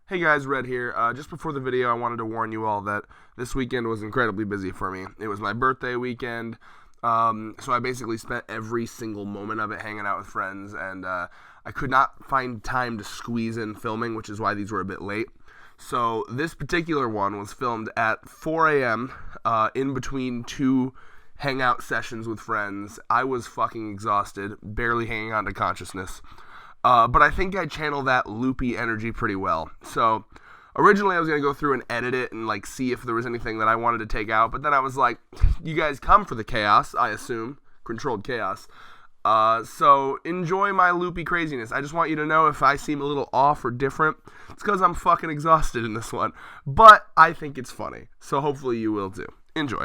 Hey guys, Red here. Just before the video, I wanted to warn you all that this weekend was incredibly busy for me. It was my birthday weekend, so I basically spent every single moment of it hanging out with friends, and I could not find time to squeeze in filming, which is why these were a bit late. So this particular one was filmed at 4 a.m. In between two hangout sessions with friends. I was fucking exhausted, barely hanging on to consciousness. But I think I channel that loopy energy pretty well. So originally I was going to go through and edit it and like see if there was anything that I wanted to take out. But then I was like, you guys come for the chaos, I assume. Controlled chaos. So enjoy my loopy craziness. I just want you to know if I seem a little off or different, it's because I'm fucking exhausted in this one. But I think it's funny. So hopefully you will too. Enjoy.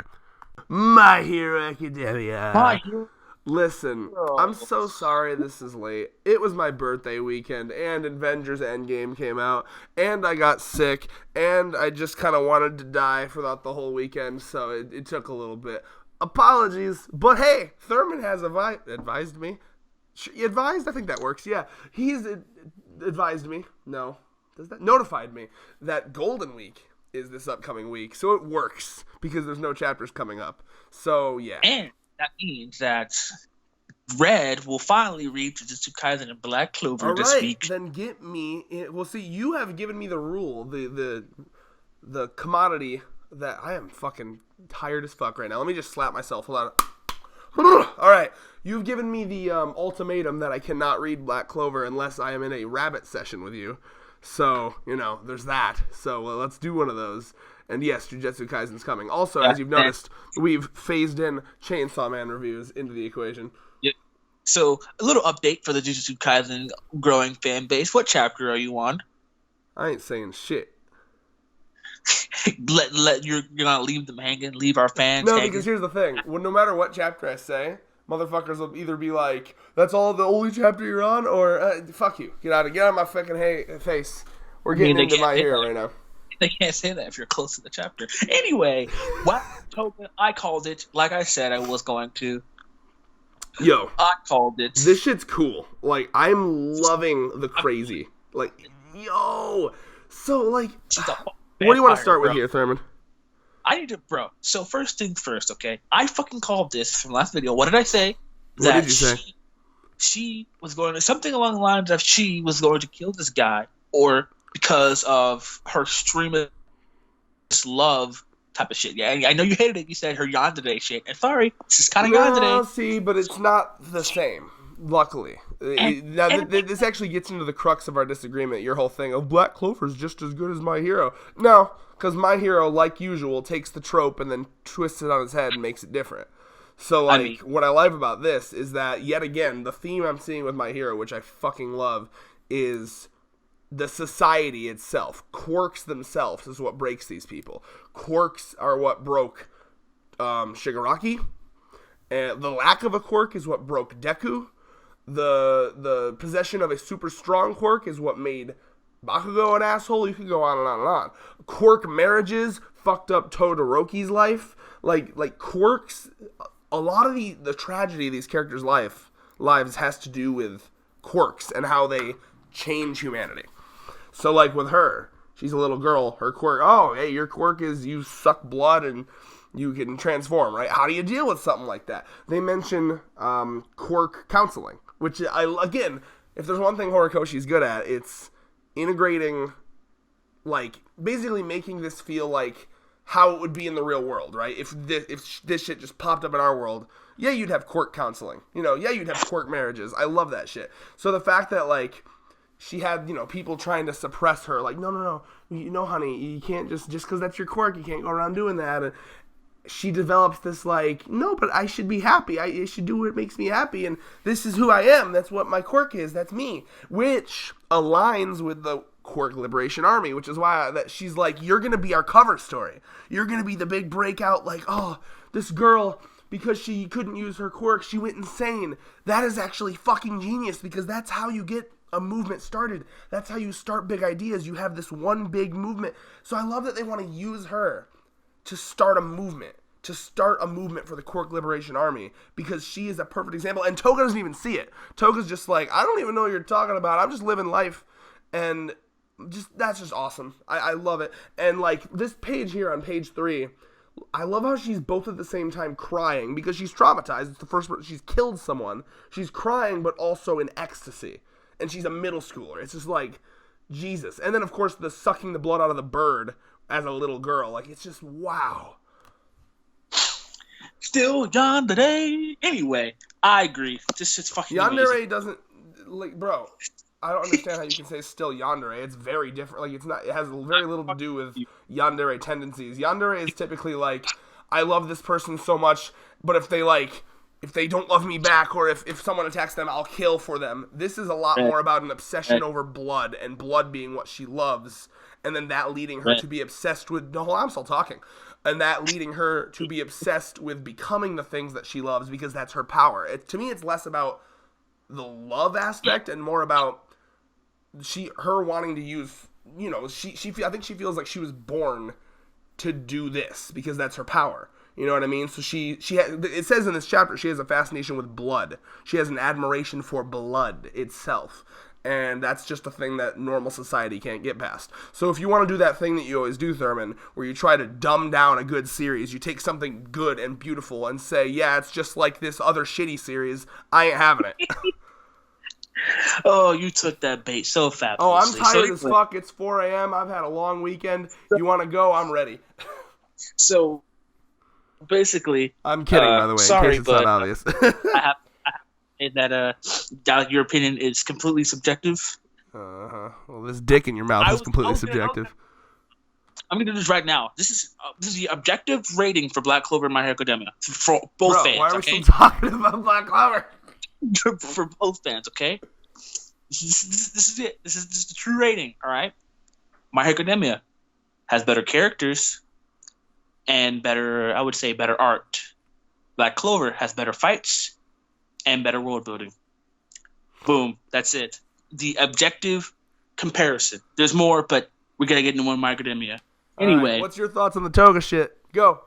My Hero Academia. My hero. Listen, I'm so sorry this is late. It was my birthday weekend, and Avengers Endgame came out, and I got sick, and I just kind of wanted to die throughout the whole weekend, so it took a little bit. Apologies, but hey, Thurman has advised me. Advised? I think that works, yeah. He's advised me. No. Does that? Notified me that Golden Week is this upcoming week, so it works, because there's no chapters coming up. So, yeah. And that means that Red will finally read Jujutsu Kaisen and Black Clover this week. Then get me. Well, see, you have given me the rule, the commodity that I am fucking tired as fuck right now. Let me just slap myself a lot. All right, you've given me the ultimatum that I cannot read Black Clover unless I am in a rabbit session with you. So, there's that. So, let's do one of those. And yes, Jujutsu Kaisen's coming. Also, as you've noticed, we've phased in Chainsaw Man reviews into the equation. Yeah. So, a little update for the Jujutsu Kaisen growing fan base. What chapter are you on? I ain't saying shit. You're gonna leave them hanging, leave our fans hanging? No, because here's the thing. No matter what chapter I say, motherfuckers will either be like, that's all the only chapter you're on, or fuck you. Get out of my fucking face. We're getting into My Hero right now. They can't say that if you're close to the chapter. Anyway, Toga, I called it like I said I was going to. Yo. I called it. This shit's cool. Like, I'm loving the crazy. Like, yo. So, like, what do you want to start with here, Thurman? I need to, bro. So, first things first, okay? I fucking called this from last video. What did I say? What did you say? She was going to, something along the lines of she was going to kill this guy, or because of her extremist love type of shit. Yeah, I know you hated it. You said her yandere shit. And sorry, this is kind of yandere. See, but it's not the same. Luckily. This actually gets into the crux of our disagreement. Your whole thing of Black Clover's just as good as My Hero. No, because My Hero, like usual, takes the trope and then twists it on its head and makes it different. So, like, what I love about this is that, yet again, the theme I'm seeing with My Hero, which I fucking love, is the society itself. Quirks themselves is what breaks these people. Quirks are what broke Shigaraki. And the lack of a quirk is what broke Deku. The possession of a super strong quirk is what made Bakugo an asshole. You could go on and on and on. Quirk marriages fucked up Todoroki's life. Like quirks, a lot of the tragedy of these characters' lives has to do with quirks and how they change humanity. So, like, with her, she's a little girl, her quirk, oh, hey, your quirk is you suck blood and you can transform, right? How do you deal with something like that? They mention quirk counseling, which, again, if there's one thing Horikoshi's good at, it's integrating, like, basically making this feel like how it would be in the real world, right? If this shit just popped up in our world, yeah, you'd have quirk counseling. Yeah, you'd have quirk marriages. I love that shit. So the fact that, like, she had, people trying to suppress her, like, no, honey, you can't just because that's your quirk, you can't go around doing that. And she develops this, like, no, but I should be happy. I should do what makes me happy, and this is who I am. That's what my quirk is. That's me, which aligns with the Quirk Liberation Army, which is why that she's like, you're going to be our cover story. You're going to be the big breakout, like, oh, this girl, because she couldn't use her quirk, she went insane. That is actually fucking genius, because that's how you get a movement started. That's how you start big ideas. You have this one big movement. So I love that they want to use her to start a movement. For the Quirk Liberation Army, because she is a perfect example. And Toga doesn't even see it. Toga's just like, I don't even know what you're talking about. I'm just living life. And That's just awesome. I love it. And like this page here on page 3, I love how she's both at the same time crying because she's traumatized. It's the first she's killed someone. She's crying but also in ecstasy. And she's a middle schooler. It's just like Jesus. And then of course the sucking the blood out of the bird as a little girl. Like it's just wow. Still yandere. Anyway, I agree. This shit's fucking Yandere amazing. doesn't like bro. I don't understand how you can say still yandere. It's very different. Like it's not. It has very little to do with yandere tendencies. Yandere is typically like, I love this person so much, but if they don't love me back, or if someone attacks them, I'll kill for them. This is a lot more about an obsession over blood, and blood being what she loves, and then that leading her to be obsessed with. No, I'm still talking. And that leading her to be obsessed with becoming the things that she loves because that's her power. To me, it's less about the love aspect and more about her wanting to use, you know, I think she feels like she was born to do this because that's her power. You know what I mean? So it says in this chapter she has a fascination with blood. She has an admiration for blood itself. And that's just a thing that normal society can't get past. So if you want to do that thing that you always do, Thurman, where you try to dumb down a good series, you take something good and beautiful and say, yeah, it's just like this other shitty series, I ain't having it. Oh, you took that bait so fast. Oh, I'm tired as fuck. It's 4 a.m. I've had a long weekend. You want to go? I'm ready. So, basically... I'm kidding, by the way, sorry, in case it's not obvious. I have to say that your opinion is completely subjective. Uh-huh. Well, this dick in your mouth is completely subjective. I'm going to do this right now. This is the objective rating for Black Clover and My Hero Academia. For both fans, why are we okay? still talking about Black Clover? For both fans, okay? This is it. This is the true rating, all right? My Hero Academia has better characters and better, I would say, better art. Black Clover has better fights and better world building. Boom. That's it. The objective comparison. There's more, but we got to get into one My Hero Academia. Anyway. Right, what's your thoughts on the Toga shit? Go.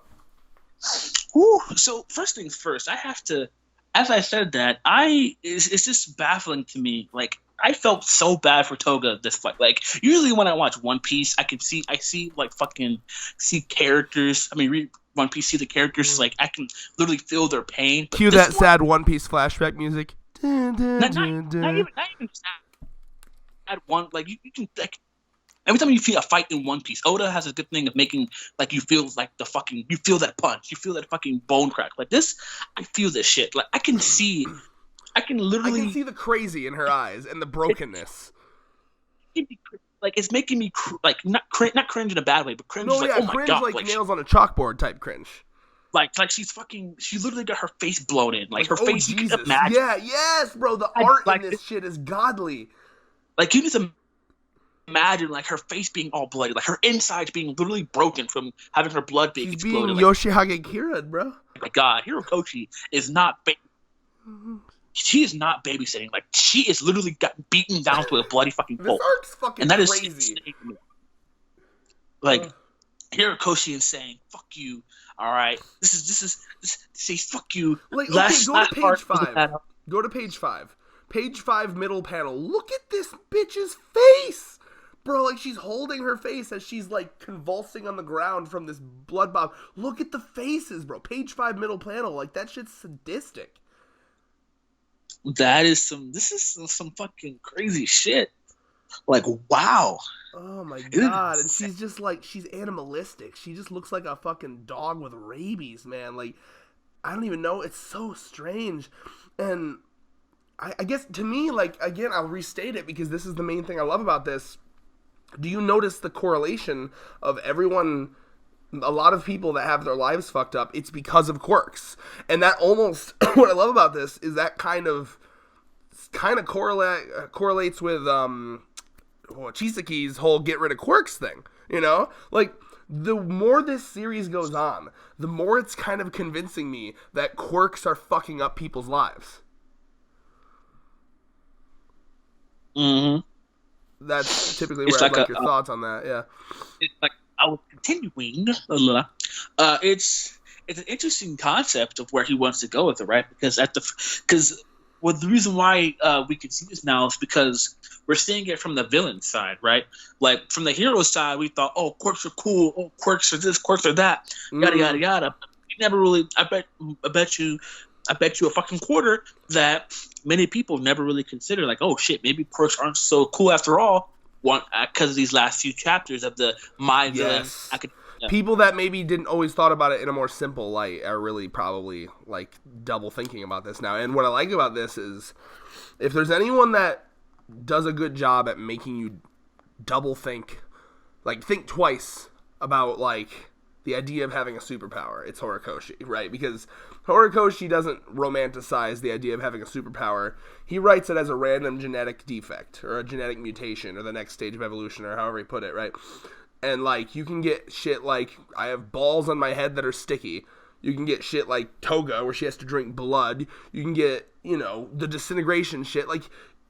Whew, so, first things first, I have to... As I said that, it's just baffling to me. Like, I felt so bad for Toga this fight. Like, usually when I watch One Piece, I see like fucking see characters. I mean, read One Piece, see the characters. Like, I can literally feel their pain. Cue that sad One Piece flashback music. Not even sad one. Like you can like. Every time you feel a fight in One Piece, Oda has a good thing of making like you feel like you feel that punch, you feel that fucking bone crack. Like this, I feel this shit. Like I can literally see the crazy in her eyes and the brokenness. Like it's making me like not cringe in a bad way, but cringe. No, like, oh my cringe God, like nails on a chalkboard type cringe. Like she literally got her face blown in. Like her face, Jesus. You can imagine. Yeah, yes, bro. The art in this shit is godly. Like you just imagine like her face being all bloody, like her insides being literally broken from having her blood being exploded. Being Yoshihage Kira, bro. Oh my God, Hirokoshi is not. She is not babysitting. Like she is literally got beaten down to a bloody fucking pulp. This arc's fucking and that crazy. Is like Hirokoshi is saying "fuck you." All right, this says "fuck you." Like okay, go to page 5. Go to page 5. Page 5, middle panel. Look at this bitch's face, bro. Like she's holding her face as she's like convulsing on the ground from this blood bomb. Look at the faces, bro. Page 5, middle panel. Like that shit's sadistic. This is some fucking crazy shit. Like, wow. Oh my God. And she's just like, she's animalistic. She just looks like a fucking dog with rabies, man. Like, I don't even know. It's so strange. And I guess to me, like, again, I'll restate it because this is the main thing I love about this. Do you notice the correlation of everyone, a lot of people that have their lives fucked up, it's because of quirks. And that almost, what I love about this is that kind of correlates with Chisaki's whole get rid of quirks thing, you know? Like, the more this series goes on, the more it's kind of convincing me that quirks are fucking up people's lives. Mm-hmm. That's typically where I'd like your thoughts on that, yeah. It's like, I was continuing, it's an interesting concept of where he wants to go with it, right? Because well, the reason why we can see this now is because we're seeing it from the villain side, right? Like from the hero side, we thought, oh, quirks are cool, oh, quirks are this, quirks are that, yada yada yada. You never really. I bet you a fucking quarter that many people never really consider. Like, oh shit, maybe quirks aren't so cool after all. Because of these last few chapters of the villain. People that maybe didn't always thought about it in a more simple light are really probably like double thinking about this now. And what I like about this is if there's anyone that does a good job at making you double think, like think twice about like the idea of having a superpower, it's Horikoshi, right? Because Horikoshi doesn't romanticize the idea of having a superpower. He writes it as a random genetic defect or a genetic mutation or the next stage of evolution or however he put it, right? And, like, you can get shit like, I have balls on my head that are sticky. You can get shit like Toga, where she has to drink blood. You can get, you know, the disintegration shit. Like,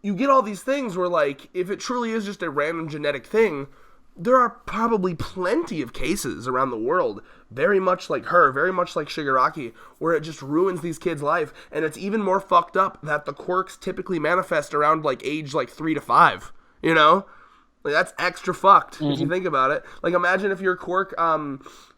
you get all these things where, like, if it truly is just a random genetic thing, there are probably plenty of cases around the world, very much like her, very much like Shigaraki, where it just ruins these kids' life. And it's even more fucked up that the quirks typically manifest around, like, age, like, 3 to 5, you know? Like, that's extra fucked if you think about it. Like, imagine if your quirk,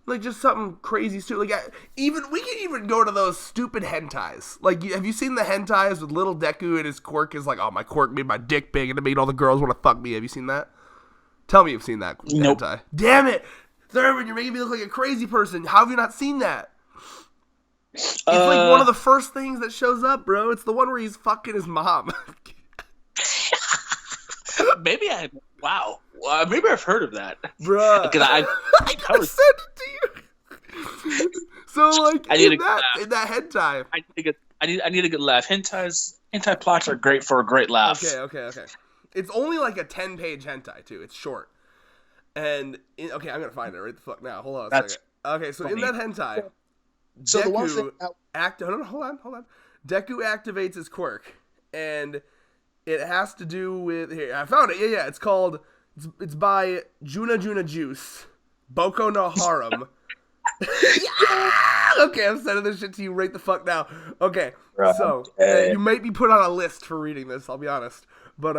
like, just something crazy stupid. Like, we can even go to those stupid hentais. Like, have you seen the hentais with little Deku and his quirk is like, oh, my quirk made my dick big and it made all the girls want to fuck me. Have you seen that? Tell me you've seen that hentai. Damn it! Thurman, you're making me look like a crazy person. How have you not seen that? It's like one of the first things that shows up, bro. It's the one where he's fucking his mom. Maybe wow. Maybe I've heard of that. Bruh. Because I sent it to you. So, like, in that hentai. I need a good laugh. Hentai plots are great for a great laugh. Okay. It's only like a 10-page hentai, too. It's short. And, I'm going to find it right the fuck now. Hold on a second. Okay, so funny. In that hentai, so the one thing... Hold on. Deku activates his quirk. And it has to do with... Here, I found it. Yeah. It's called... It's by Juna Juice. Boko no Harem. Okay, I'm sending this shit to you right the fuck now. Okay, so you might be put on a list for reading this, I'll be honest. But,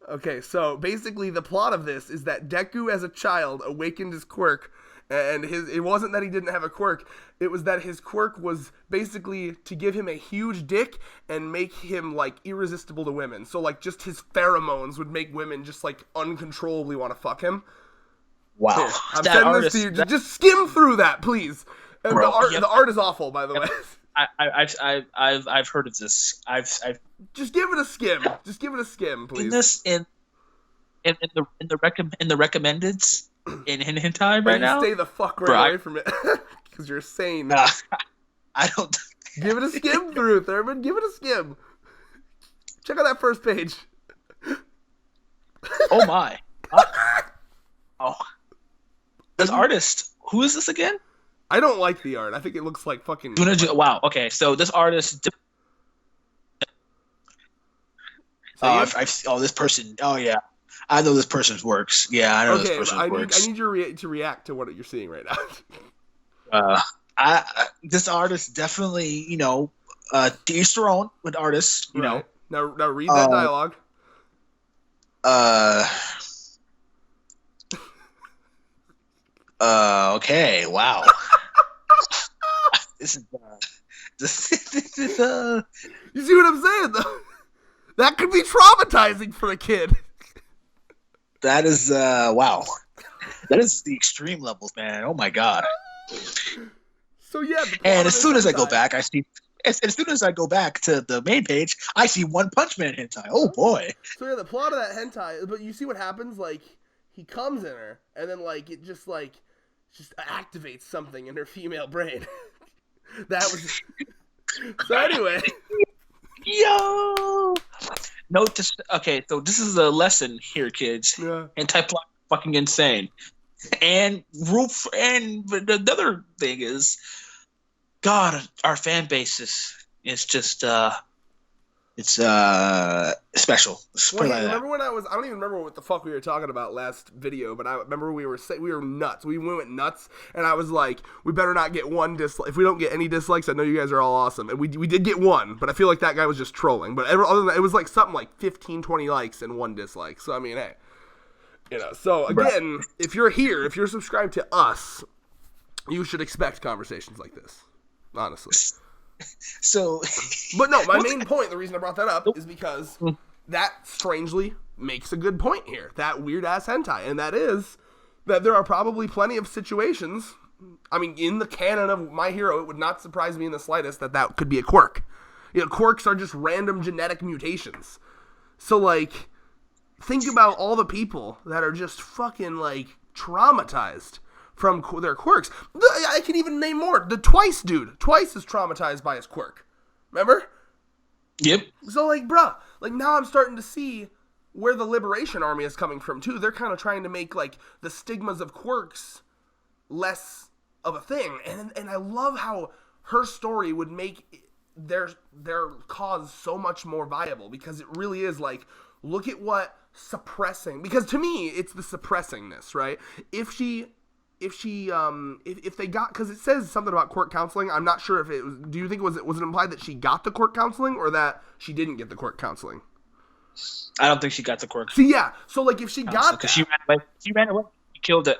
okay, so basically the plot of this is that Deku as a child awakened his quirk, and it wasn't that he didn't have a quirk, it was that his quirk was basically to give him a huge dick and make him, like, irresistible to women. So, like, just his pheromones would make women just, like, uncontrollably want to fuck him. Wow. Here, I'm sending this to you. Just skim through that, please. And bro, the art is awful, by the way. I've heard of this. I've just give it a skim. Just give it a skim, please. In the recommendeds in hentai right now. Stay the fuck away from it because you're sane. I don't. Give it a skim through, Thurman. Give it a skim. Check out that first page. Oh my. Oh. This artist. Who is this again? I don't like the art. I think it looks like fucking... Wow, okay. So this artist... this person... Oh, yeah. I know this person's works. Yeah, I know this person's works. I need you to react to what you're seeing right now. This artist definitely, you know, to each their own with artists, you know. Now read that dialogue. Okay, wow. This is You see what I'm saying, though? That could be traumatizing for a kid. That is, wow. That is the extreme levels, man. Oh, my God. So, yeah. And as soon as I go back, I see... As soon as I go back to the main page, I see One Punch Man hentai. Oh, boy. So, yeah, the plot of that hentai... But you see what happens? Like, he comes in her, and then, like, it just activates something in her female brain. That was... So, anyway... Yo! Note this. Okay, so this is a lesson here, kids. Yeah. Anti-plot fucking insane. And the other thing is, God, our fan base is just It's special. Let's Well, put it hey, like that. remember when I don't even remember what the fuck we were talking about last video, but I remember we were nuts. We went nuts, and I was like, we better not get one dislike. If we don't get any dislikes, I know you guys are all awesome. And we did get one, but I feel like that guy was just trolling. But other than that, it was like something like 15, 20 likes and one dislike. So, I mean, hey. So again, if you're here, if you're subscribed to us, you should expect conversations like this, honestly. So, but no, my main point, the reason I brought that up is because that strangely makes a good point here. That weird ass hentai, and that is that there are probably plenty of situations. I mean, in the canon of My Hero, it would not surprise me in the slightest that could be a quirk. Quirks are just random genetic mutations. So, like, think about all the people that are just fucking, like, traumatized from their quirks. I can even name more. The Twice dude. Twice is traumatized by his quirk. Remember? Yep. So, like, bruh, like, now I'm starting to see where the Liberation Army is coming from, too. They're kind of trying to make, like, the stigmas of quirks less of a thing. And I love how her story would make their cause so much more viable, because it really is, like, look at what suppressing, because to me, it's the suppressingness, right? If they got, because it says something about court counseling. I'm not sure if it was, do you think was it implied that she got the court counseling or that she didn't get the court counseling? I don't think she got the quirk. See, yeah. So, like, if she got because she ran away.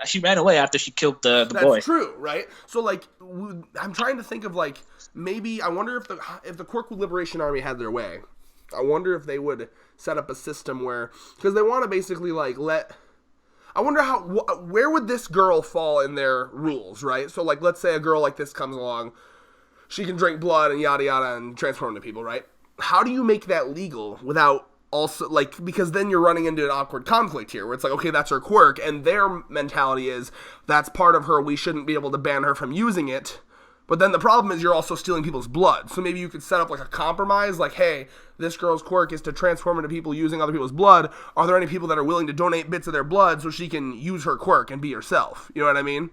She ran away after she killed the boy. That's true, right? So, like, I'm trying to think of, like, maybe, I wonder if the Quirk Liberation Army had their way. I wonder if they would set up a system where, because they want to basically, like, I wonder where would this girl fall in their rules, right? So, like, let's say a girl like this comes along, she can drink blood and yada yada and transform into people, right? How do you make that legal without also, like, because then you're running into an awkward conflict here, where it's like, okay, that's her quirk, and their mentality is, that's part of her, we shouldn't be able to ban her from using it, but then the problem is you're also stealing people's blood, so maybe you could set up, like, a compromise, like, hey, this girl's quirk is to transform into people using other people's blood. Are there any people that are willing to donate bits of their blood so she can use her quirk and be herself? You know what I mean?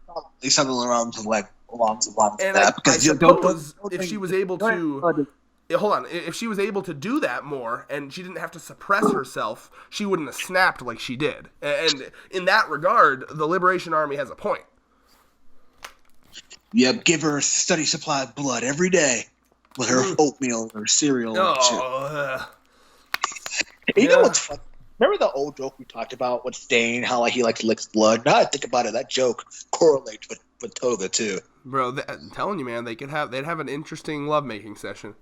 Probably something along and that. I suppose if she was able to... Hold on. If she was able to do that more and she didn't have to suppress herself, she wouldn't have snapped like she did. And in that regard, the Liberation Army has a point. Yep, give her a steady supply of blood every day with her oatmeal or cereal. You know what's funny? Remember the old joke we talked about with Stain, how like he likes licks blood? Now I think about it, that joke correlates with Toga too. Bro, I'm telling you, man, they'd have an interesting lovemaking session.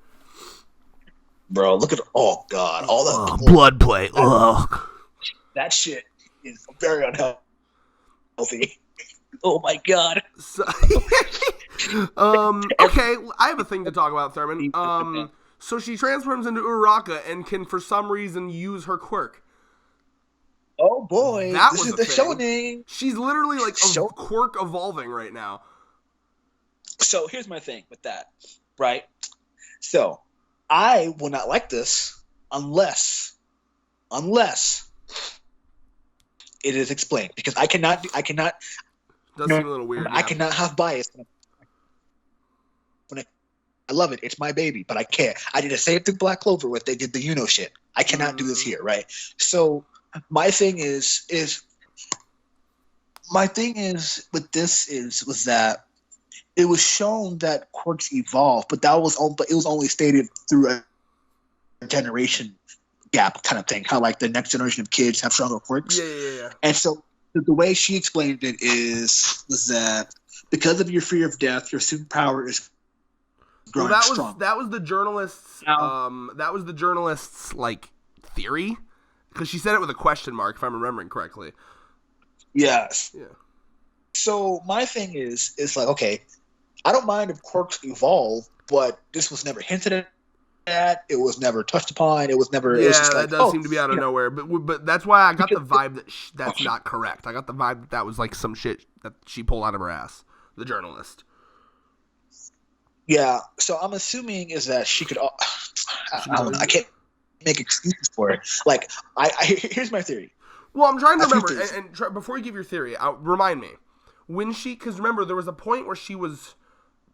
Bro, look at all the blood play. That shit is very unhealthy. Oh my god. So, okay, I have a thing to talk about, Thurman. So she transforms into Uraraka and can, for some reason, use her quirk. Oh boy, this is the shonen. She's literally like a quirk evolving right now. So here's my thing with that, right? So I will not like this unless it is explained, because I cannot. Does seem a little weird. I cannot have bias. I love it. It's my baby, but I can't. I did the same thing Black Clover with. They did the shit. I cannot do this here, right? So my thing is was that it was shown that quirks evolve, but it was only stated through a generation gap kind of thing. How like the next generation of kids have stronger quirks. Yeah. And so the way she explained it was that because of your fear of death, your superpower is growing strong. That was the journalist's. That was the journalist's like theory, because she said it with a question mark, if I'm remembering correctly. Yes. Yeah. So my thing is like, okay, I don't mind if quirks evolve, but this was never hinted at. It was never touched upon. It was never. Yeah, it was just that does seem to be out of nowhere. But that's why I got the vibe that that's not correct. I got the vibe that was like some shit that she pulled out of her ass. The journalist. Yeah. So I'm assuming is that she could. I can't make excuses for it. Like here's my theory. Well, I'm trying to remember, and before you give your theory, remind me when because remember there was a point where she was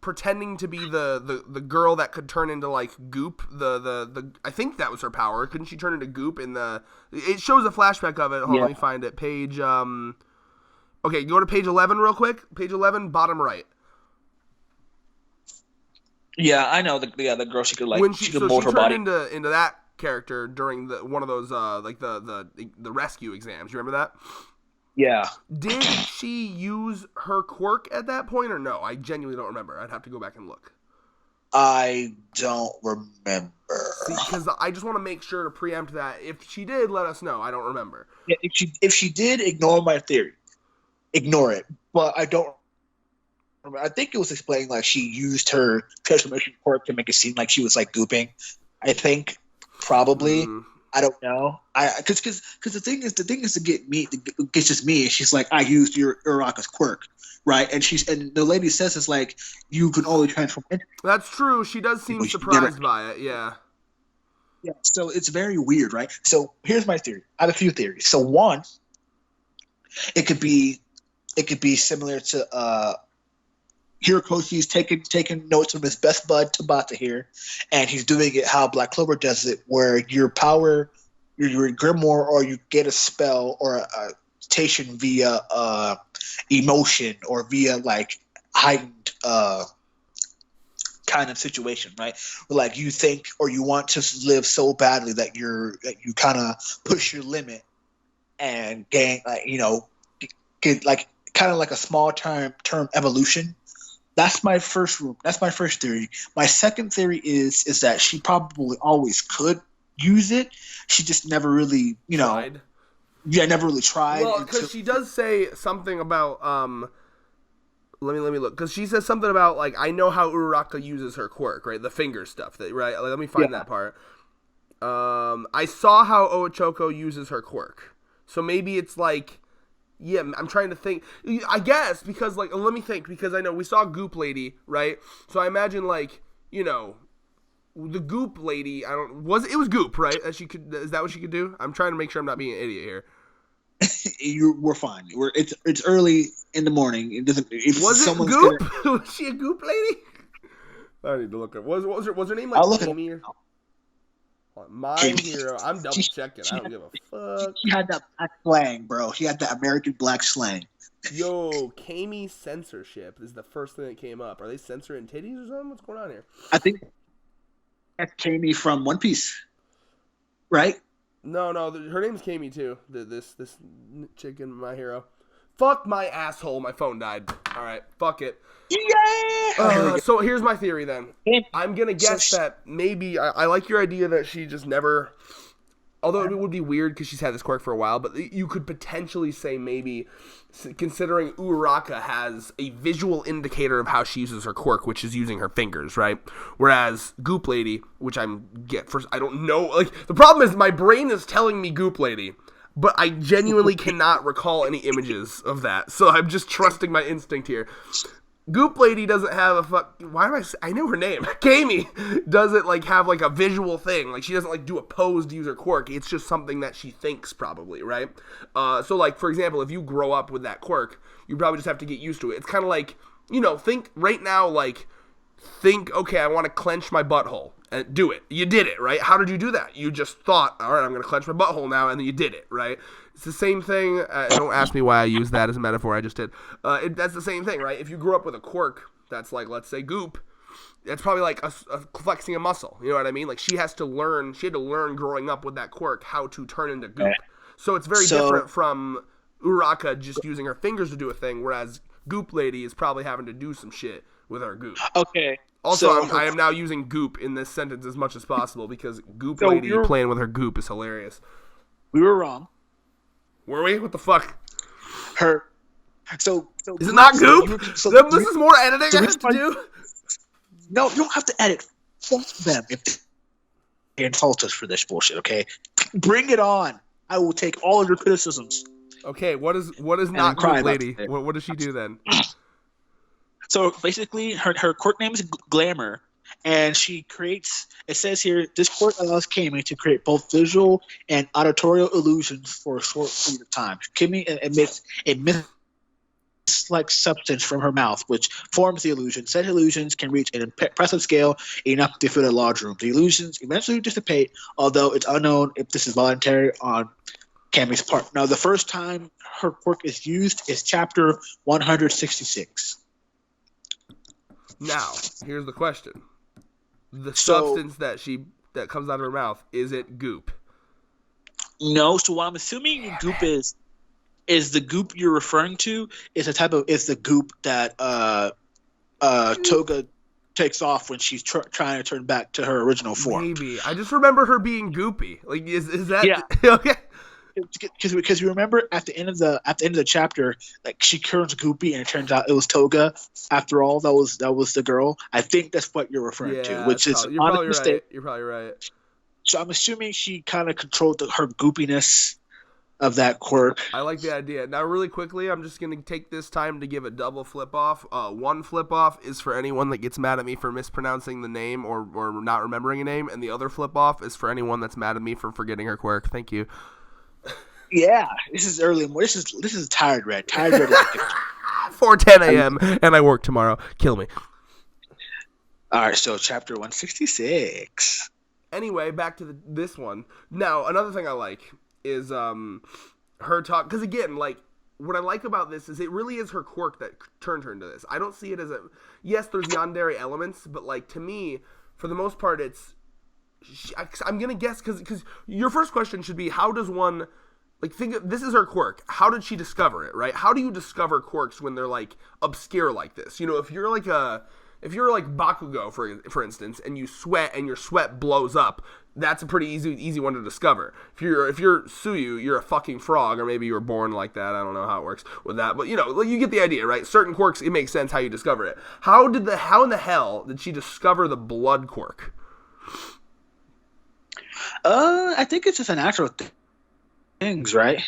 pretending to be the girl that could turn into like goop. The I think that was her power. Couldn't she turn into goop in the? It shows a flashback of it. Hold on, let me find it. Page Okay, go to page 11 real quick. Page 11, bottom right. Yeah, I know the girl. She could like When she she could so mold she her turned body. into that character during one of those like the rescue exams. You remember that? Yeah. Did she use her quirk at that point or no? I genuinely don't remember. I'd have to go back and look. I don't remember. See, because I just want to make sure to preempt that. If she did, let us know. I don't remember. Yeah, if she did, ignore my theory. Ignore it. But I don't remember. I think it was explained like she used her transformation quirk to make it seem like she was like gooping. I think probably. I don't know. Because the thing is to get me to get just me. And she's like, I used your Uraraka's quirk, right? And the lady says it's like you can only transform. That's true. She does seem surprised by it. Yeah. Yeah. So it's very weird, right? So here's my theory. I have a few theories. So one, it could be similar to Hirokoshi's taking notes from his best bud Tabata here, and he's doing it how Black Clover does it, where your power, your grimoire, or you get a spell or a station via emotion or via like heightened kind of situation, right? Like you think or you want to live so badly that you kind of push your limit and gain, like, get like kind of like a small term evolution. That's my first theory. My second theory is that she probably always could use it. She just never really, tried. Yeah, never really tried. Well, because she does say something about let me look, because she says something about like, I know how Uraraka uses her quirk, right? The finger stuff, right? Let me find that part. I saw how Ochoco uses her quirk, so maybe it's like. Yeah, I'm trying to think. I guess because like, let me think, because I know we saw Goop Lady, right? So I imagine like, the Goop Lady. It was Goop, right? Is that what she could do? I'm trying to make sure I'm not being an idiot here. We're fine. It's early in the morning. It doesn't. Was it Goop? Was she a Goop Lady? I need to look at. Was her name like Amy? My hero. I'm double checking. I don't give a fuck. She had that black slang, bro. She had that American black slang. Yo, Kami censorship is the first thing that came up. Are they censoring titties or something? What's going on here? I think that's Kami from One Piece, right? No, her name's Kami too. This chick in My Hero. Fuck my asshole. My phone died. All right, fuck it. Yeah. So here's my theory then. I'm gonna guess that maybe I like your idea that she just never. Although it would be weird because she's had this quirk for a while, but you could potentially say maybe, considering Uraraka has a visual indicator of how she uses her quirk, which is using her fingers, right? Whereas Goop Lady, which I don't know. Like the problem is my brain is telling me Goop Lady. But I genuinely cannot recall any images of that, so I'm just trusting my instinct here. Goop Lady doesn't have a fuck. Why am I know her name. Kami doesn't like have like a visual thing. Like she doesn't like do a pose to use her quirk. It's just something that she thinks probably, right? So like for example, if you grow up with that quirk, you probably just have to get used to it. It's kind of like think right now okay, I want to clench my butthole. And do it. You did it, right? How did you do that? You just thought, all right, I'm going to clench my butthole now, and then you did it, right? It's the same thing. Don't ask me why I use that as a metaphor. I just did. That's the same thing, right? If you grew up with a quirk that's like, let's say, Goop, that's probably like a flexing a muscle. You know what I mean? Like she had to learn growing up with that quirk how to turn into Goop. So it's very different from Uraraka just using her fingers to do a thing, whereas Goop Lady is probably having to do some shit with her Goop. Okay. Also, I am now using Goop in this sentence as much as possible because Goop Lady playing with her Goop is hilarious. We were wrong. Were we? What the fuck? So is it not Goop? This is more editing I have to do? No, you don't have to edit. Fuck them if they insult us for this bullshit, okay? Bring it on. I will take all of your criticisms. Okay, what is not Goop Lady? What does she do then? So basically, her quirk name is Glamour, and she creates. It says here, this quirk allows Kami to create both visual and auditorial illusions for a short period of time. Kami emits a like substance from her mouth, which forms the illusion. Said illusions can reach an impressive scale enough to fill a large room. The illusions eventually dissipate, although it's unknown if this is voluntary on Cammy's part. Now, the first time her quirk is used is chapter 166. Now, here's the question: the substance that comes out of her mouth, is it goop? No. So what I'm assuming goop is the goop you're referring to is the goop that Toga takes off when she's trying to turn back to her original form. Maybe. I just remember her being goopy. Like, is that? Yeah. Okay. Because you remember at the end of the chapter, like she turns goopy and it turns out it was Toga. After all, that was the girl. I think that's what you're referring to, which is you're probably right. You're probably right. So I'm assuming she kind of controlled her goopiness of that quirk. I like the idea. Now, really quickly, I'm just going to take this time to give a double flip-off. One flip-off is for anyone that gets mad at me for mispronouncing the name or not remembering a name, and the other flip-off is for anyone that's mad at me for forgetting her quirk. Thank you. Yeah, this is early. This is tired red. Tired red is 4:10 a.m. and I work tomorrow. Kill me. All right, so chapter 166. Anyway, back to this one. Now, another thing I like is her talk, because again, like, what I like about this is it really is her quirk that turned her into this. I don't see it as yes, there's yandere elements, but like, to me, for the most part, I'm gonna guess, because your first question should be, how does one, like, this is her quirk, how did she discover it, right? How do you discover quirks when they're like obscure like this? You know, if you're like Bakugo, for instance, and you sweat and your sweat blows up, that's a pretty easy one to discover. If you're Suyu, you're a fucking frog, or maybe you were born like that. I don't know how it works with that, but you know, you get the idea, right? Certain quirks, it makes sense how you discover it. How in the hell did she discover the blood quirk? I think it's just a natural things, right?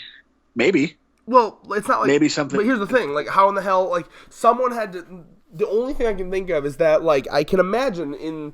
Maybe. Well, it's not like maybe something. But here's the thing: like, how in the hell? Like, someone had to. The only thing I can think of is that, like, I can imagine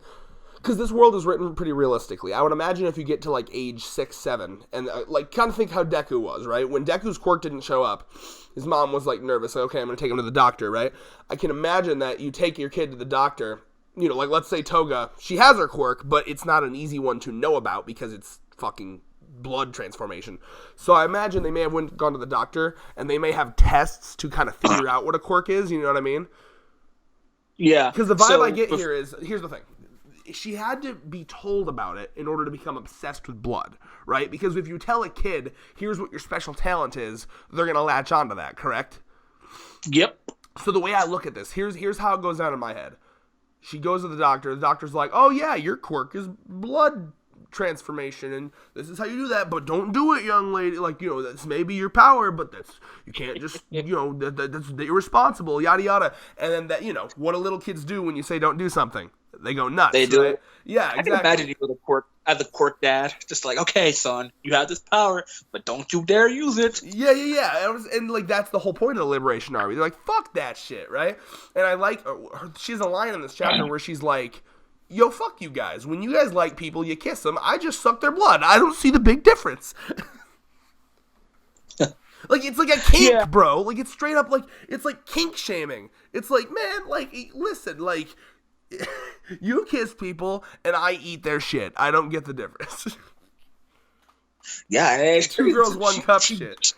because this world is written pretty realistically. I would imagine if you get to like age 6, 7, and like kind of think how Deku was, right? When Deku's quirk didn't show up, his mom was like nervous. Like, okay, I'm gonna take him to the doctor, right? I can imagine that you take your kid to the doctor. You know, like, let's say Toga, she has her quirk, but it's not an easy one to know about because it's fucking blood transformation. So I imagine they may have gone to the doctor, and they may have tests to kind of figure out what a quirk is, you know what I mean? Yeah. Because the vibe I get here is, here's the thing. She had to be told about it in order to become obsessed with blood, right? Because if you tell a kid, here's what your special talent is, they're going to latch onto that, correct? Yep. So the way I look at this, here's how it goes down in my head. She goes to the doctor's like, oh yeah, your quirk is blood transformation, and this is how you do that, but don't do it, young lady. Like, you know, that's maybe your power, but you can't just, you know, that's irresponsible, yada yada. And then that, you know, what do little kids do when you say don't do something? They go nuts. They do right? it. Yeah, exactly. I can imagine you as a quirk dad, just like, okay, son, you have this power, but don't you dare use it. Yeah. And like, that's the whole point of the Liberation Army. They're like, fuck that shit, right? And I like, she has a line in this chapter where she's like, yo, fuck you guys. When you guys like people, you kiss them. I just suck their blood. I don't see the big difference. Like, it's like a kink, bro. Like, it's straight up, like, it's like kink shaming. It's like, man, like, listen, like, you kiss people, and I eat their shit. I don't get the difference. Yeah. It's two girls, one cup shit.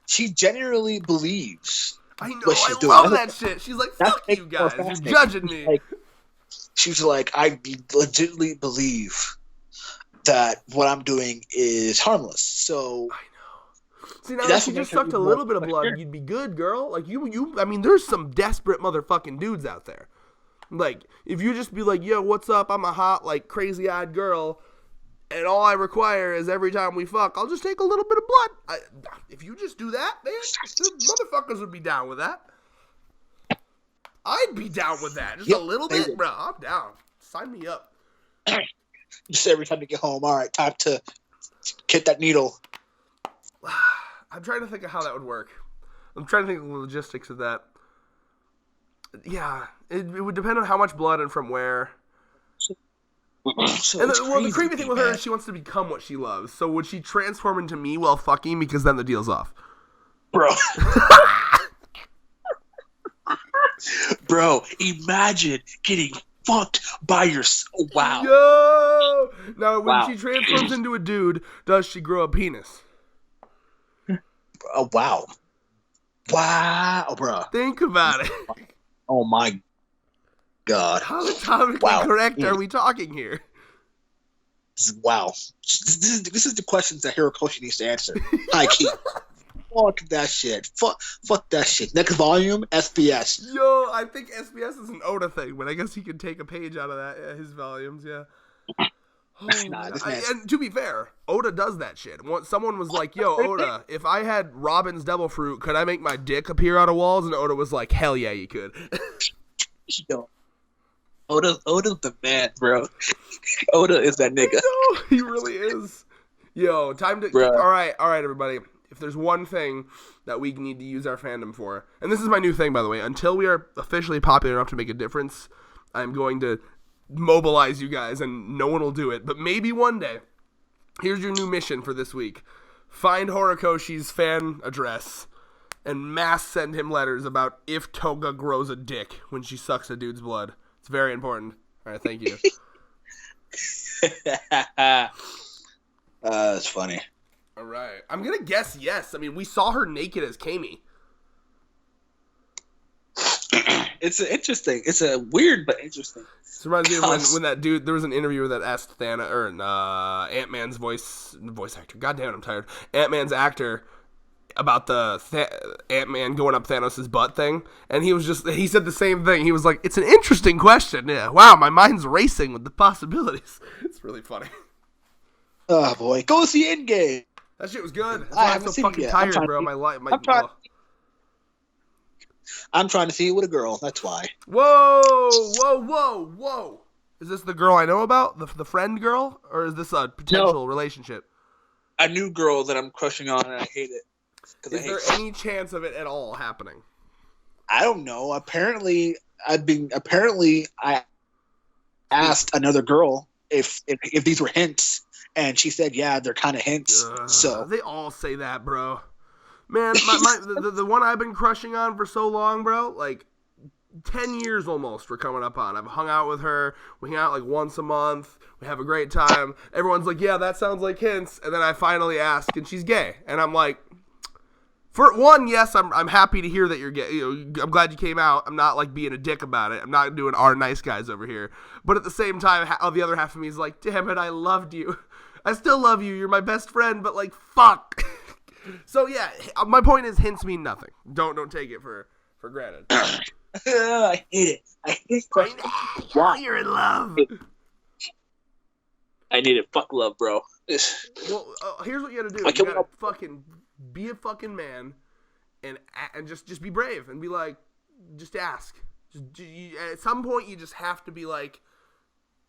She genuinely believes. I know, I love that shit. She's like, fuck you guys. You're judging me. She's like, I legitimately believe that what I'm doing is harmless. So I know. See, now if you just sucked a little bit of blood, you'd be good, girl. Like, I mean, there's some desperate motherfucking dudes out there. Like, if you just be like, yo, what's up? I'm a hot, like, crazy-eyed girl, and all I require is every time we fuck, I'll just take a little bit of blood. If you just do that, man, the motherfuckers would be down with that. I'd be down with that. Just a little bit, bro. I'm down. Sign me up. Just every time you get home, all right, time to get that needle. I'm trying to think of how that would work. I'm trying to think of the logistics of that. Yeah, it would depend on how much blood and from where. So the creepy thing with her is she wants to become what she loves. So would she transform into me while fucking? Because then the deal's off. Bro. Bro, imagine getting fucked by your. Oh, wow. Yo! Now, when Wow. she transforms into a dude, does she grow a penis? Oh, wow. Wow, bro. Think about it. Oh, my God. How atomically Wow. correct are we talking here? Wow. This is the questions that Hirokoshi needs to answer. High key. Fuck that shit. Fuck that shit. Next volume, SBS. Yo, I think SBS is an Oda thing, but I guess he could take a page out of that, his volumes, yeah. Oh, and to be fair, Oda does that shit. Someone was like, yo, Oda, if I had Robin's devil fruit, could I make my dick appear out of walls? And Oda was like, hell yeah, you could. Yo. Oda's the man, bro. Oda is that nigga. No, he really is. Yo, time to... Bruh. All right, everybody. If there's one thing that we need to use our fandom for, and this is my new thing, by the way, until we are officially popular enough to make a difference, I'm going to mobilize you guys, and no one will do it. But maybe one day, here's your new mission for this week. Find Horikoshi's fan address and mass send him letters about if Toga grows a dick when she sucks a dude's blood. It's very important. All right, thank you. That's funny. All right. I'm going to guess yes. I mean, we saw her naked as Kami. It's a weird but interesting. This reminds me of when that dude, there was an interviewer that asked Ant-Man's voice actor. God damn it, I'm tired. Ant-Man's actor about the Ant-Man going up Thanos' butt thing. And he said the same thing. He was like, it's an interesting question. Yeah. Wow, my mind's racing with the possibilities. It's really funny. Oh, boy. Go see Endgame. That shit was good. That's why I'm so fucking tired, bro. I'm trying to see it with a girl. That's why. Whoa. Is this the girl I know about? The friend girl? Or is this a potential relationship? A new girl that I'm crushing on and I hate it. Is there any chance of it at all happening? I don't know. Apparently I asked another girl if these were hints, and she said, yeah, they're kind of hints. So they all say that, bro. Man, the one I've been crushing on for so long, bro, like 10 years almost we're coming up on. I've hung out with her. We hang out like once a month. We have a great time. Everyone's like, yeah, that sounds like hints. And then I finally ask, and she's gay. And I'm like, for one, yes, I'm happy to hear that you're gay. I'm glad you came out. I'm not like being a dick about it. I'm not doing our nice guys over here. But at the same time, the other half of me is like, damn it, I loved you. I still love you. You're my best friend, but like, fuck. So yeah, my point is hints mean nothing. Don't take it for granted. I hate it. Wow, you're in love. I need it. Fuck love, bro. Well, here's what you gotta do. You gotta fucking be a fucking man, and just be brave and be like, just ask. At some point, you just have to be like,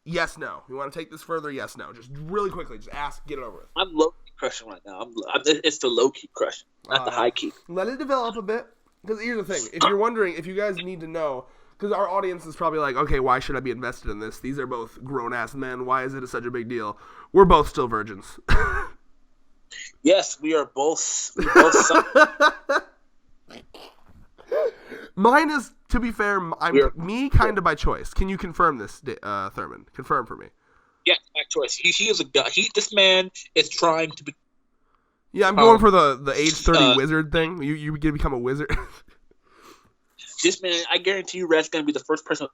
yes, no. You want to take this further? Yes, no. Just really quickly, just ask, get it over with. I'm low-key crushing right now. It's the low-key crush, not the high-key. Let it develop a bit. Because here's the thing. If you're wondering, if you guys need to know, because our audience is probably like, okay, why should I be invested in this? These are both grown-ass men. Why is it such a big deal? We're both still virgins. Yes, we are both. Mine is, to be fair, me kind of by choice. Can you confirm this, Thurman? Confirm for me. Yes, by choice. He is a guy. This man is trying to be. Yeah, I'm going for the age 30 wizard thing. You gonna become a wizard? This man, I guarantee you, Red's gonna be the first person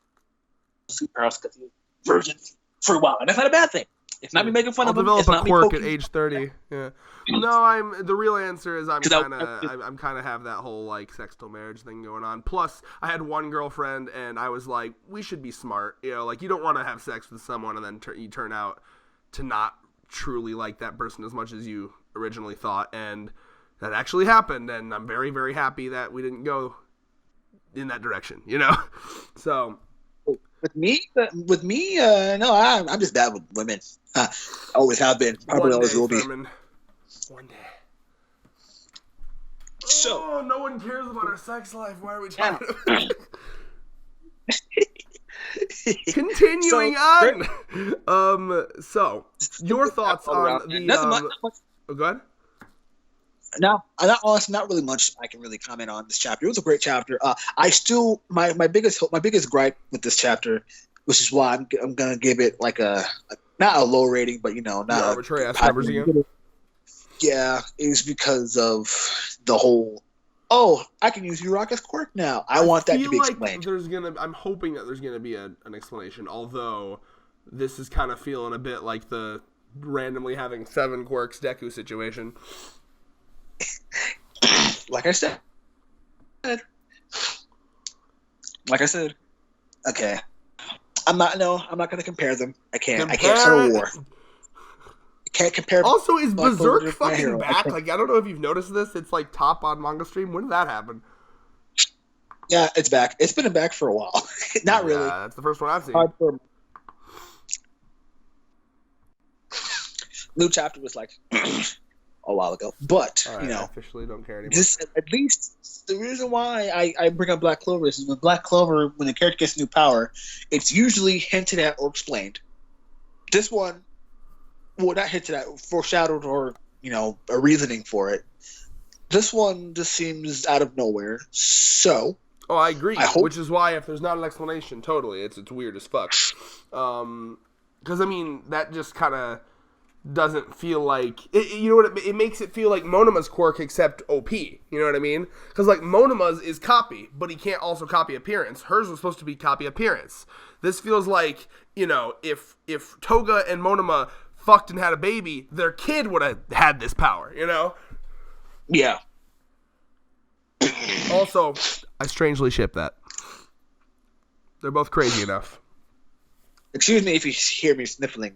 with superpowers because he's virgin for a while, and that's not a bad thing. It's not me making fun of him. I'll develop a quirk at age 30. Yeah. No, the real answer is I'm kind of have that whole like sex till marriage thing going on. Plus, I had one girlfriend, and I was like, we should be smart. Like you don't want to have sex with someone and then you turn out to not truly like that person as much as you originally thought, and that actually happened. And I'm very, very happy that we didn't go in that direction. So. With me, no, I'm just bad with women. I always have been. Probably always will be. One day. So, no one cares about our sex life. Why are we talking about it? Continuing on. So, your thoughts on the... Nothing much. Oh, go ahead. Now, not honestly, not really much I can really comment on this chapter. It was a great chapter. I still my biggest gripe with this chapter, which is why I'm gonna give it like a not a low rating, but not The a arbitrary ass high numbers rating. again. Yeah, is because of the whole. Oh, I can use your as quirk now. I want that to be explained. I'm hoping that there's gonna be an explanation. Although this is kind of feeling a bit like the randomly having 7 quirks Deku situation. Like I said. Okay. I'm not going to compare them. I can't. I can't start a war. I can't compare. Also, is Black Berserk Clover to My fucking Hero. back? Like, I don't know if you've noticed this. It's like top on Manga Stream. When did that happen? Yeah, it's back. It's been back for a while. Not really. Yeah, that's the first one I've seen. New chapter was like a while ago, but Right, I officially don't care anymore. This at least the reason why I bring up Black Clover is with Black Clover, when the character gets new power, it's usually hinted at or explained. This one, well, not hinted at, foreshadowed, or a reasoning for it. This one just seems out of nowhere. So, I agree. Which is why if there's not an explanation, totally, it's weird as fuck. Because I mean, that just kind of doesn't feel like it makes it feel like Monema's quirk except OP. You know what I mean? Because like Monema's is copy, but he can't also copy appearance. Hers was supposed to be copy appearance. This feels like if Toga and Monema fucked and had a baby, their kid would have had this power. Yeah. Also, I strangely ship that. They're both crazy enough. Excuse me if you hear me sniffling.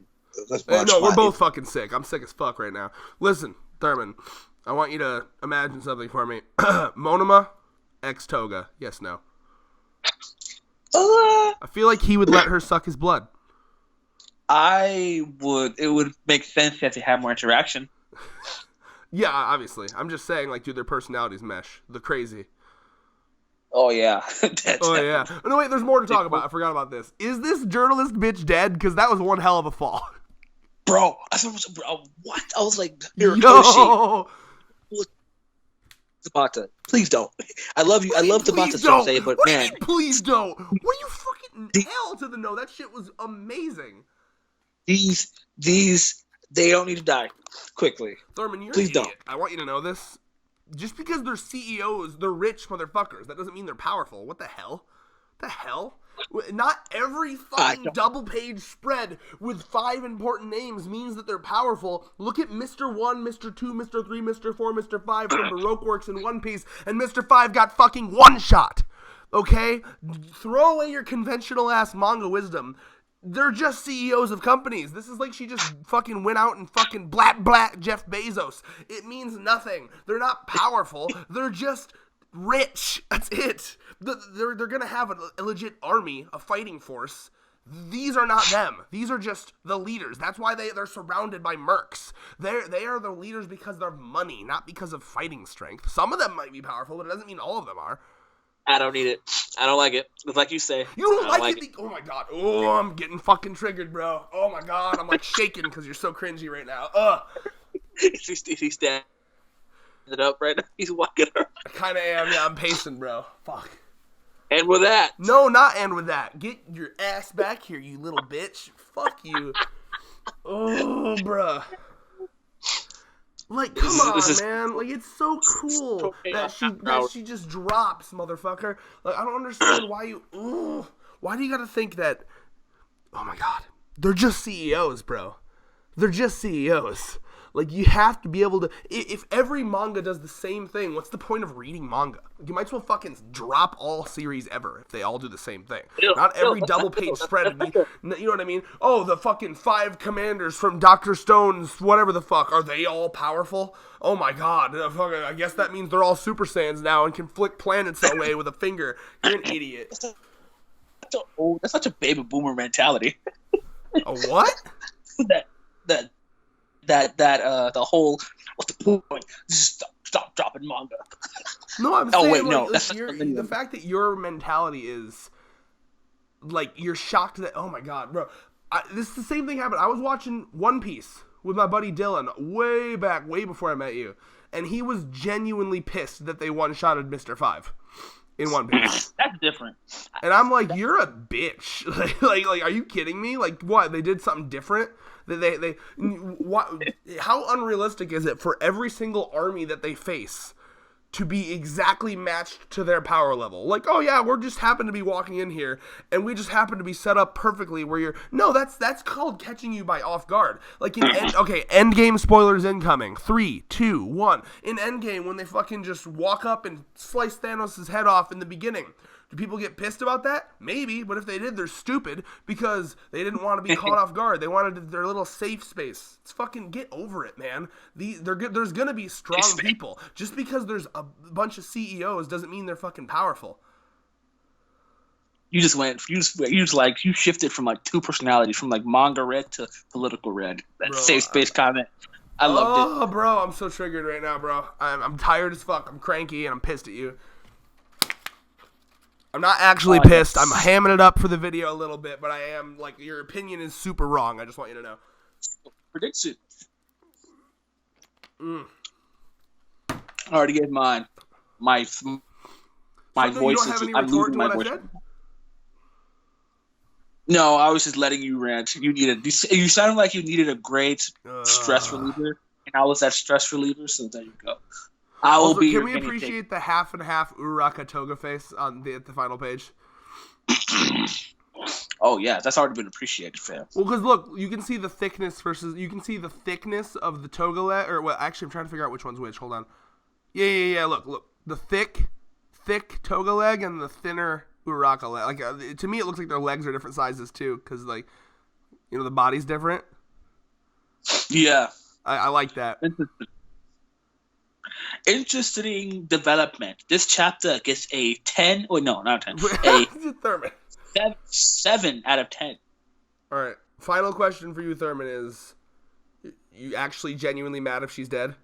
No, we're both fucking sick. I'm sick as fuck right now. Listen, Thurman, I want you to imagine something for me. Monema, ex Toga. Yes, no. I feel like he would let her suck his blood. I would. It would make sense that they have more interaction. Yeah, obviously. I'm just saying, like, do their personalities mesh? The crazy. Oh, yeah. Yeah. No, wait, there's more to talk about. I forgot about this. Is this journalist bitch dead? Because that was one hell of a fall. Bro, what? I was like, yo! Tabata, please don't. I love you. I love Tabata Sensei, but what man. Do you mean, please don't? What are you fucking hell to the no? That shit was amazing. These, they don't need to die quickly. Thurman, you're please an idiot. don't. I want you to know this. Just because they're CEOs, they're rich motherfuckers. That doesn't mean they're powerful. What the hell? Not every fucking double-page spread with 5 important names means that they're powerful. Look at Mr. 1, Mr. 2, Mr. 3, Mr. 4, Mr. 5 from Baroque Works in One Piece, and Mr. 5 got fucking one shot. Okay? Throw away your conventional-ass manga wisdom. They're just CEOs of companies. This is like she just fucking went out and fucking blat Jeff Bezos. It means nothing. They're not powerful. They're just rich. That's it. They're gonna have a legit army, a fighting force. These are not them. These are just the leaders. That's why they're surrounded by mercs. They are the leaders because they're money, not because of fighting strength. Some of them might be powerful, but it doesn't mean all of them are. I don't need it. I don't like it. It's like you say. You don't like it? Oh my god. Oh, I'm getting fucking triggered, bro. Oh my god. I'm like shaking because you're so cringy right now. Ugh. He's standing up right now. He's walking around. I kind of am. Yeah, I'm pacing, bro. Fuck. And with that. No, not and with that. Get your ass back here, you little bitch. Fuck you. Oh, bruh. Like, come on, man. Like, it's so cool that she just drops, motherfucker. Like, I don't understand why you... Ooh, why do you gotta think that... Oh, my God. They're just CEOs, bro. They're just CEOs. Like, you have to be able to... If every manga does the same thing, what's the point of reading manga? Like, you might as well fucking drop all series ever if they all do the same thing. Not every double-page spread. You know what I mean? Oh, the fucking 5 commanders from Dr. Stone's whatever the fuck. Are they all powerful? Oh, my God. I guess that means they're all Super Saiyans now and can flick planets that way with a finger. You're an idiot. That's such a baby boomer mentality. A what? The whole, what's the point? Just stop dropping manga. No, I'm saying, the fact that your mentality is, like, you're shocked that, oh my god, bro. This is the same thing happened. I was watching One Piece with my buddy Dylan way back, way before I met you. and he was genuinely pissed that they one-shotted Mr. 5 in One Piece. That's different. And I'm like, you're a bitch. like, are you kidding me? Like, what? They did something different? What? How unrealistic is it for every single army that they face to be exactly matched to their power level? Like, oh yeah, we're just happen to be walking in here, and we just happen to be set up perfectly where you're... No, that's called catching you by off guard. Like in Endgame spoilers incoming. 3, 2, 1. In Endgame, when they fucking just walk up and slice Thanos' head off in the beginning, do people get pissed about that? Maybe, but if they did, they're stupid because they didn't want to be caught off guard. They wanted their little safe space. It's fucking get over it, man. There's gonna be strong people. Just because there's a bunch of CEOs doesn't mean they're fucking powerful. You shifted from like two personalities, from like manga red to political red. That safe space comment. I loved it. Oh, bro, I'm so triggered right now, bro. I'm tired as fuck. I'm cranky and I'm pissed at you. I'm not actually pissed. I'm hamming it up for the video a little bit, but I am, like, your opinion is super wrong. I just want you to know. Prediction. I already gave mine. My voice is... I'm losing my voice. No, I was just letting you rant. You sounded like you needed a great stress reliever, and I was that stress reliever, so there you go. Can we appreciate the half and half Uraka Toga face at the final page? Oh yeah, that's already been appreciated, fam. Well, because look, you can see the thickness of the Toga leg, or well, actually, I'm trying to figure out which one's which. Hold on. Yeah. Look, the thick Toga leg and the thinner Uraka leg. Like to me, it looks like their legs are different sizes too, because like, the body's different. Yeah, I like that. Interesting development. This chapter gets a 10. Oh no, not 10. A Thurman. 7 out of 10. All right. Final question for you, Thurman, is: you actually genuinely mad if she's dead?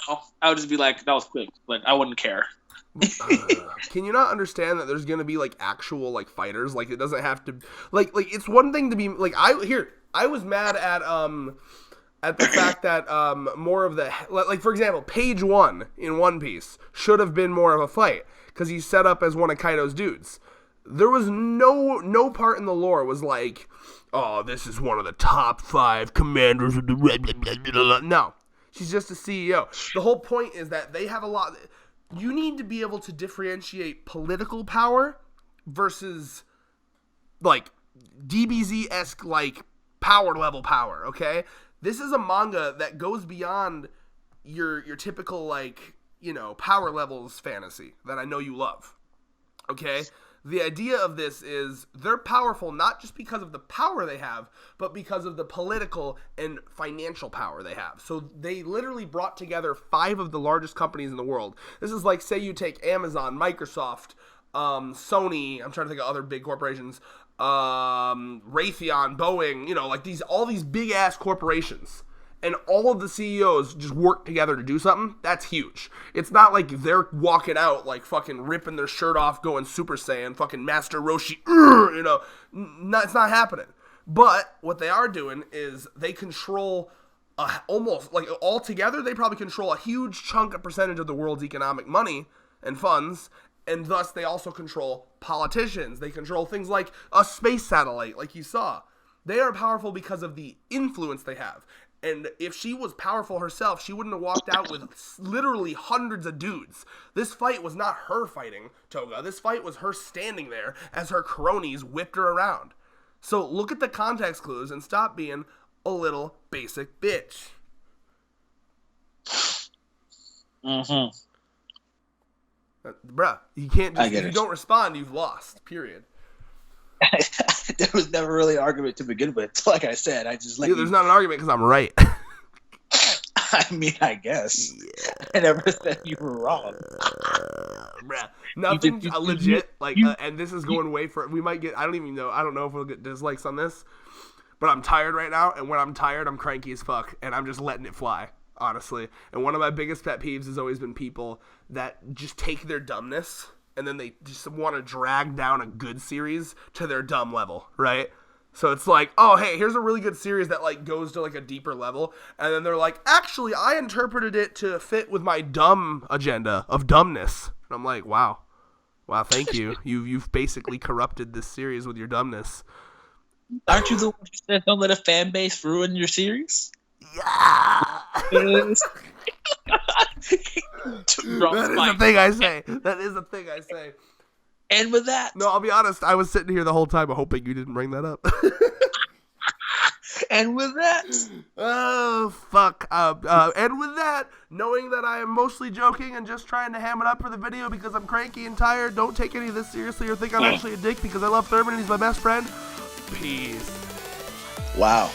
No, I would just be like, that was quick, but I wouldn't care. Can you not understand that there's gonna be like actual like fighters? Like it doesn't have to like it's one thing to be like I was mad at the fact that more of the, like, for example, page 1 in One Piece should have been more of a fight because he's set up as one of Kaido's dudes. There was no part in the lore was like, oh, this is one of the top 5 commanders of the... No, she's just a CEO. The whole point is that they have a lot... You need to be able to differentiate political power versus, like, DBZ-esque, like, power level power, okay? This is a manga that goes beyond your typical, like, power levels fantasy that I know you love. Okay? The idea of this is they're powerful not just because of the power they have, but because of the political and financial power they have. So they literally brought together 5 of the largest companies in the world. This is like, say you take Amazon, Microsoft, Sony, I'm trying to think of other big corporations, Raytheon, Boeing, like all these big ass corporations, and all of the CEOs just work together to do something. That's huge. It's not like they're walking out like fucking ripping their shirt off, going Super Saiyan, fucking Master Roshi, it's not happening. But what they are doing is they control almost like all together, they probably control a huge chunk, a percentage of the world's economic money and funds. And thus, they also control politicians. They control things like a space satellite, like you saw. They are powerful because of the influence they have. And if she was powerful herself, she wouldn't have walked out with literally hundreds of dudes. This fight was not her fighting Toga. This fight was her standing there as her cronies whipped her around. So look at the context clues and stop being a little basic bitch. Mm-hmm. Bruh, you can't just, if you don't respond, you've lost, period. There was never really an argument to begin with. Like I said, I just there's not an argument because I'm right. I mean, I guess. Yeah. I never said you were wrong. Bruh, nothing's legit, and this is going way for, we might get, I don't know if we'll get dislikes on this, but I'm tired right now, and when I'm tired, I'm cranky as fuck, and I'm just letting it fly. Honestly. And one of my biggest pet peeves has always been people that just take their dumbness and then they just want to drag down a good series to their dumb level, right? So it's like, oh, hey, here's a really good series that like goes to like a deeper level, and then they're like, actually, I interpreted it to fit with my dumb agenda of dumbness. And I'm like, wow, thank you. You've basically corrupted this series with your dumbness. Aren't you the one who said don't let a fan base ruin your series? Yeah. That is the thing I say. That is the thing I say. And with that... No, I'll be honest. I was sitting here the whole time hoping you didn't bring that up. And with that... Oh, fuck. And with that, knowing that I am mostly joking and just trying to ham it up for the video because I'm cranky and tired, don't take any of this seriously or think I'm actually a dick because I love Thurman and he's my best friend. Peace. Wow.